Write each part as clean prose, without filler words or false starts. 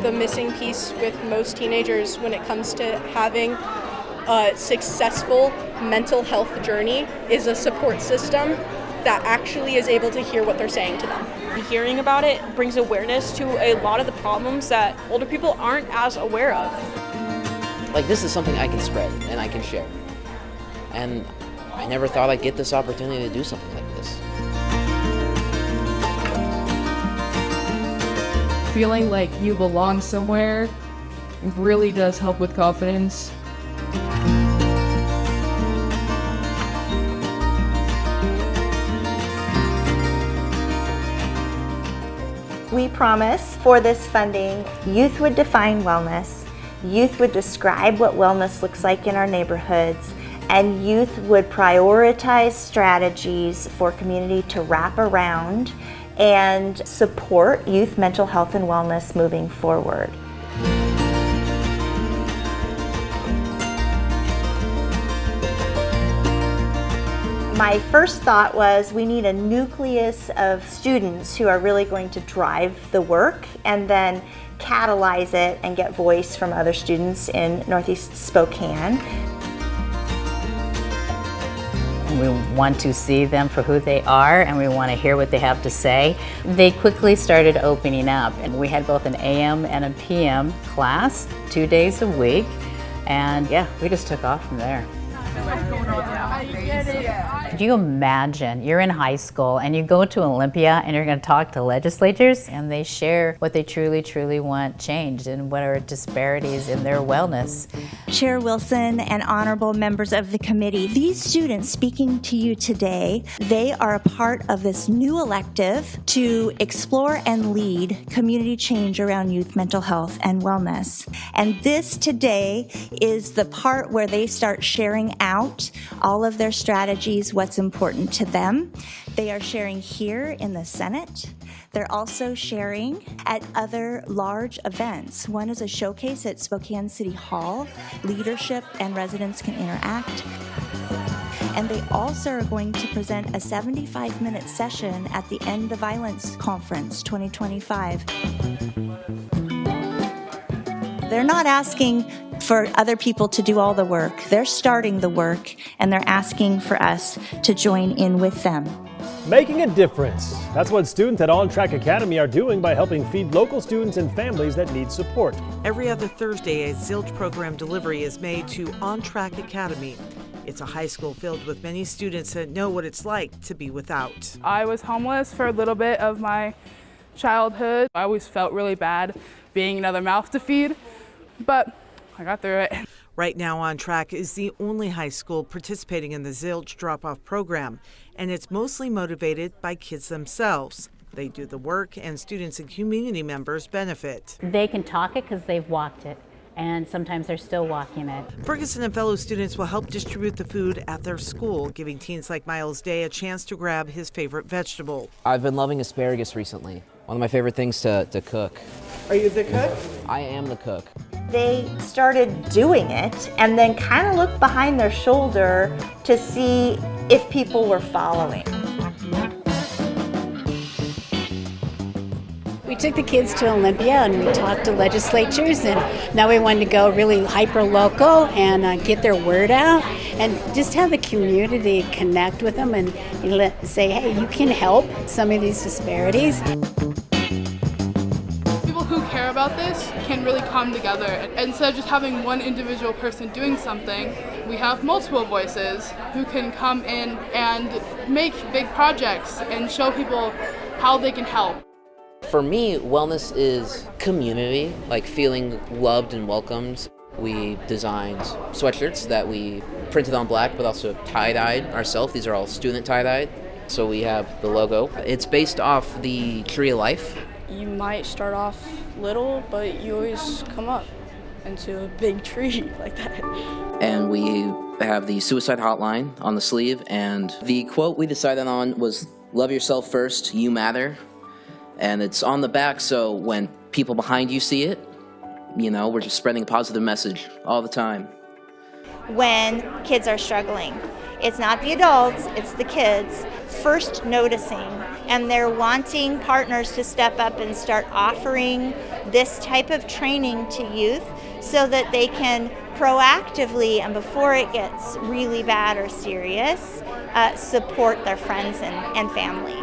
the missing piece with most teenagers when it comes to having a successful mental health journey is a support system that actually is able to hear what they're saying to them. Hearing about it brings awareness to a lot of the problems that older people aren't as aware of. Like, this is something I can spread and I can share. And I never thought I'd get this opportunity to do something like this. Feeling like you belong somewhere really does help with confidence. We promise for this funding, youth would define wellness, youth would describe what wellness looks like in our neighborhoods, and youth would prioritize strategies for community to wrap around and support youth mental health and wellness moving forward. My first thought was we need a nucleus of students who are really going to drive the work and then catalyze it and get voice from other students in Northeast Spokane. We want to see them for who they are, and we want to hear what they have to say. They quickly started opening up, and we had both an AM and a PM class 2 days a week, and yeah, we just took off from there. Could you imagine you're in high school and you go to Olympia and you're going to talk to legislators and they share what they truly want changed and what are disparities in their wellness? Chair Wilson and honorable members of the committee, these students speaking to you today, they are a part of this new elective to explore and lead community change around youth mental health and wellness. And this today is the part where they start sharing out all of their strategies, what's important to them. They are sharing here in the Senate. They're also sharing at other large events. One is a showcase at Spokane City Hall. Leadership and residents can interact. And they also are going to present a 75-minute session at the End the Violence Conference 2025. They're not asking for other people to do all the work. They're starting the work, and they're asking for us to join in with them. Making a difference. That's what students at On Track Academy are doing by helping feed local students and families that need support. Every other Thursday, a Zilch program delivery is made to On Track Academy. It's a high school filled with many students that know what it's like to be without. I was homeless for a little bit of my childhood. I always felt really bad being another mouth to feed, but I got through it. Right now, On Track is the only high school participating in the Zilch drop-off program, and it's mostly motivated by kids themselves. They do the work, and students and community members benefit. They can talk it because they've walked it, and sometimes they're still walking it. Ferguson and fellow students will help distribute the food at their school, giving teens like Miles Day a chance to grab his favorite vegetable. I've been loving asparagus recently. One of my favorite things to cook. Are you the cook? I am the cook. They started doing it and then kind of looked behind their shoulder to see if people were following. We took the kids to Olympia and we talked to legislatures, and now we wanted to go really hyper-local and get their word out and just have the community connect with them and say, hey, you can help some of these disparities. People who care about this can really come together. Instead of just having one individual person doing something, we have multiple voices who can come in and make big projects and show people how they can help. For me, wellness is community, like feeling loved and welcomed. We designed sweatshirts that we printed on black, but also tie-dyed ourselves. These are all student tie-dyed. So we have the logo. It's based off the Tree of Life. You might start off little, but you always come up into a big tree like that. And we have the suicide hotline on the sleeve. And the quote we decided on was, "Love yourself first, you matter." And it's on the back, so when people behind you see it, you know, we're just spreading a positive message all the time. When kids are struggling, It's not the adults, it's the kids first noticing, and they're wanting partners to step up and start offering this type of training to youth so that they can proactively, and before it gets really bad or serious, support their friends and family.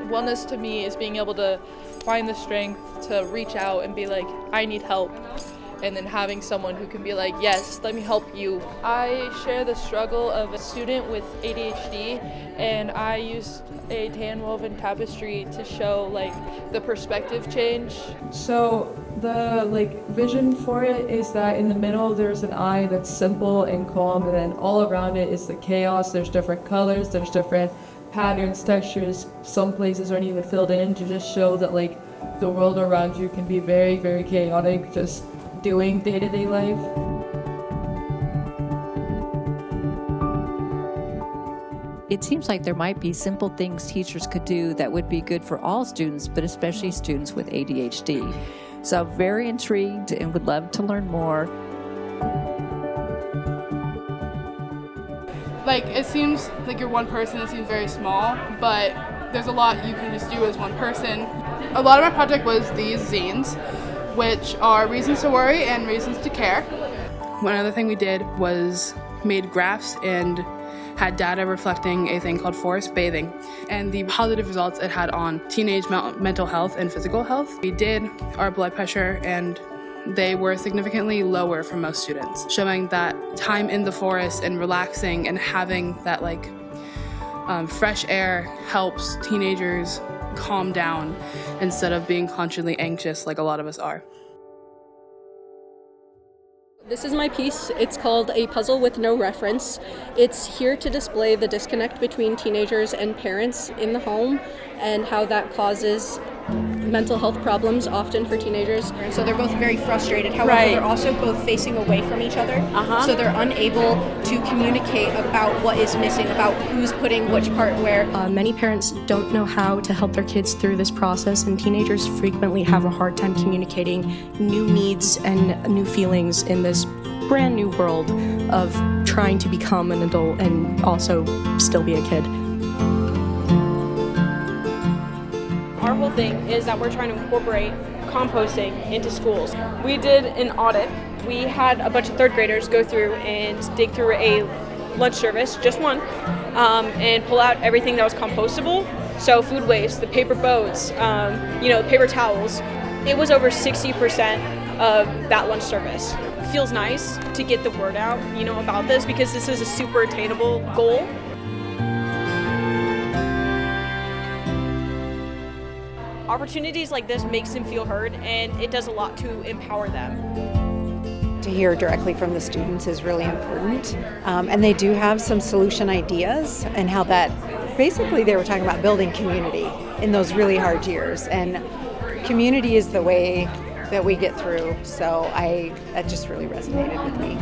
Wellness to me is being able to find the strength to reach out and be like, I need help. And then having someone who can be like, yes, let me help you. I share the struggle of a student with ADHD, and I used a hand-woven tapestry to show like the perspective change. So the vision for it is that in the middle there's an eye that's simple and calm, and then all around it is the chaos. There's different colors, there's different patterns, textures. Some places aren't even filled in to just show that the world around you can be very, very chaotic, just doing day-to-day life. It seems like there might be simple things teachers could do that would be good for all students, but especially students with ADHD. So I'm very intrigued and would love to learn more. It seems like you're one person, it seems very small, but there's a lot you can just do as one person. A lot of my project was these zines, which are reasons to worry and reasons to care. One other thing we did was made graphs and had data reflecting a thing called forest bathing and the positive results it had on teenage mental health and physical health. We did our blood pressure and they were significantly lower for most students, showing that time in the forest and relaxing and having that fresh air helps teenagers calm down instead of being constantly anxious like a lot of us are. This is my piece. It's called A Puzzle with No Reference. It's here to display the disconnect between teenagers and parents in the home and how that causes mental health problems often for teenagers. And so they're both very frustrated. However, they're also both facing away from each other. So they're unable to communicate about what is missing, about who's putting which part where. Many parents don't know how to help their kids through this process, and teenagers frequently have a hard time communicating new needs and new feelings in this brand new world of trying to become an adult and also still be a kid. Our whole thing is that we're trying to incorporate composting into schools. We did an audit. We had a bunch of third graders go through and dig through a lunch service, just one, and pull out everything that was compostable. So food waste, the paper boats, paper towels. It was over 60% of that lunch service. It feels nice to get the word out, about this because this is a super attainable goal. Opportunities like this makes them feel heard, and it does a lot to empower them. To hear directly from the students is really important, and they do have some solution ideas and how that, basically they were talking about building community in those really hard years, and community is the way that we get through, so that just really resonated with me.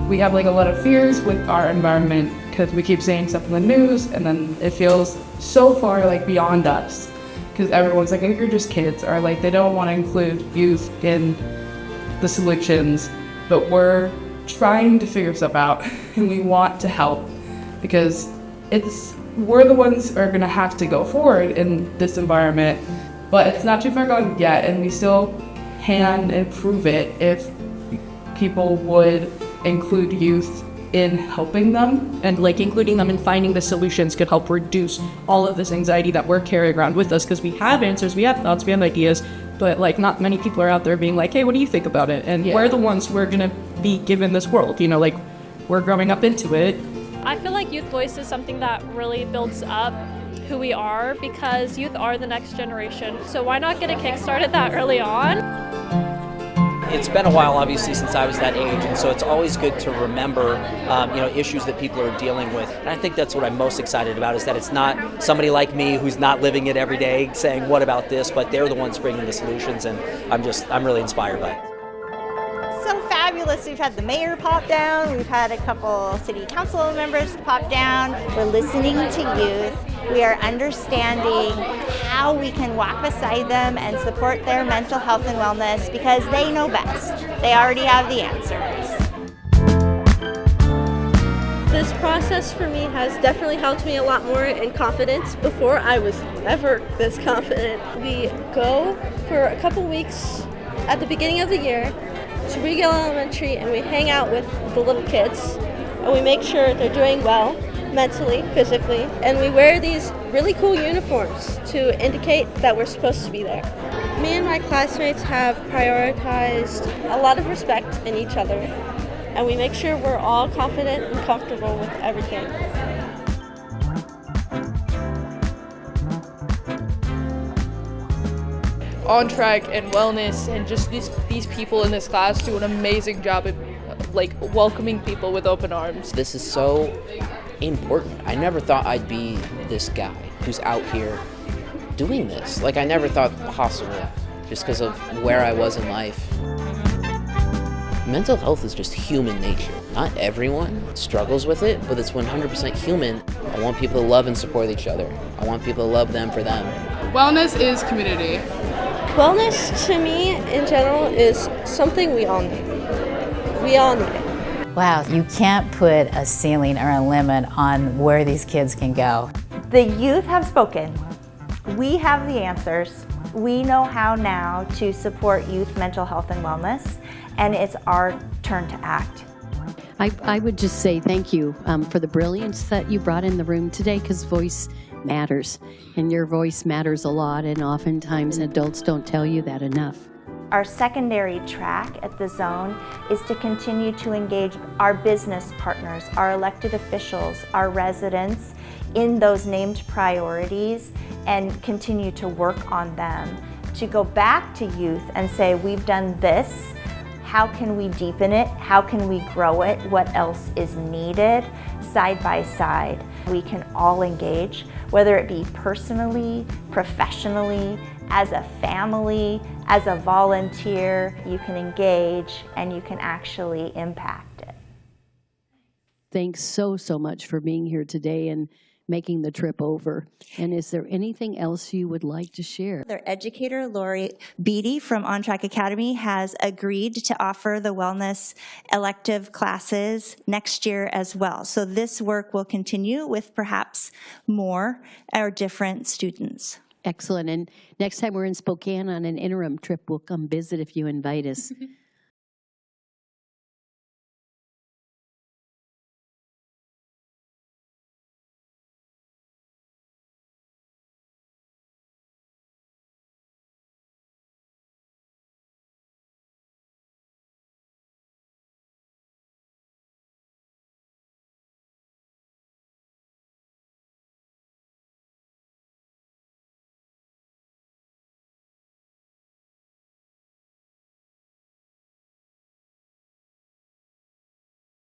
We have a lot of fears with our environment because we keep saying stuff in the news and then it feels so far beyond us because everyone's like, you're just kids, or they don't want to include youth in the solutions, but we're trying to figure stuff out and we want to help because we're the ones who are going to have to go forward in this environment, but it's not too far gone yet, and we still can improve it if people would include youth in helping them, and including them in finding the solutions could help reduce all of this anxiety that we're carrying around with us, because we have answers, we have thoughts, we have ideas, but not many people are out there being like, hey, what do you think about it? And we're the ones who are gonna be given this world, we're growing up into it. I feel like youth voice is something that really builds up who we are, because youth are the next generation. So why not get a kick started that early on? It's been a while, obviously, since I was that age, and so it's always good to remember, issues that people are dealing with. And I think that's what I'm most excited about, is that it's not somebody like me who's not living it every day saying, what about this? But they're the ones bringing the solutions, and I'm really inspired by it. So fabulous. We've had the mayor pop down. We've had a couple city council members pop down. We're listening to youth. We are understanding how we can walk beside them and support their mental health and wellness because they know best. They already have the answers. This process for me has definitely helped me a lot more in confidence. Before, I was never this confident. We go for a couple weeks at the beginning of the year to Regal Elementary, and we hang out with the little kids, and we make sure they're doing well mentally, physically, and we wear these really cool uniforms to indicate that we're supposed to be there. Me and my classmates have prioritized a lot of respect in each other, and we make sure we're all confident and comfortable with everything. On Track and Wellness and just these people in this class do an amazing job at welcoming people with open arms. This is so important. I never thought I'd be this guy who's out here doing this. I never thought possible just because of where I was in life. Mental health is just human nature. Not everyone struggles with it, but it's 100% human. I want people to love and support each other. I want people to love them for them. Wellness is community. Wellness to me in general is something we all need. We all need it. Wow, you can't put a ceiling or a limit on where these kids can go. The youth have spoken. We have the answers. We know how now to support youth mental health and wellness, and it's our turn to act. I would just say thank you for the brilliance that you brought in the room today, because voice matters, and your voice matters a lot, and oftentimes adults don't tell you that enough. Our secondary track at the zone is to continue to engage our business partners, our elected officials, our residents in those named priorities and continue to work on them. To go back to youth and say, we've done this, how can we deepen it? How can we grow it? What else is needed? Side by side, we can all engage, whether it be personally, professionally, as a family, as a volunteer. You can engage and you can actually impact it. Thanks so much for being here today and making the trip over. And is there anything else you would like to share? Their educator, Lori Beatty from On Track Academy, has agreed to offer the wellness elective classes next year as well. So this work will continue with perhaps more or different students. Excellent. And next time we're in Spokane on an interim trip, we'll come visit if you invite us.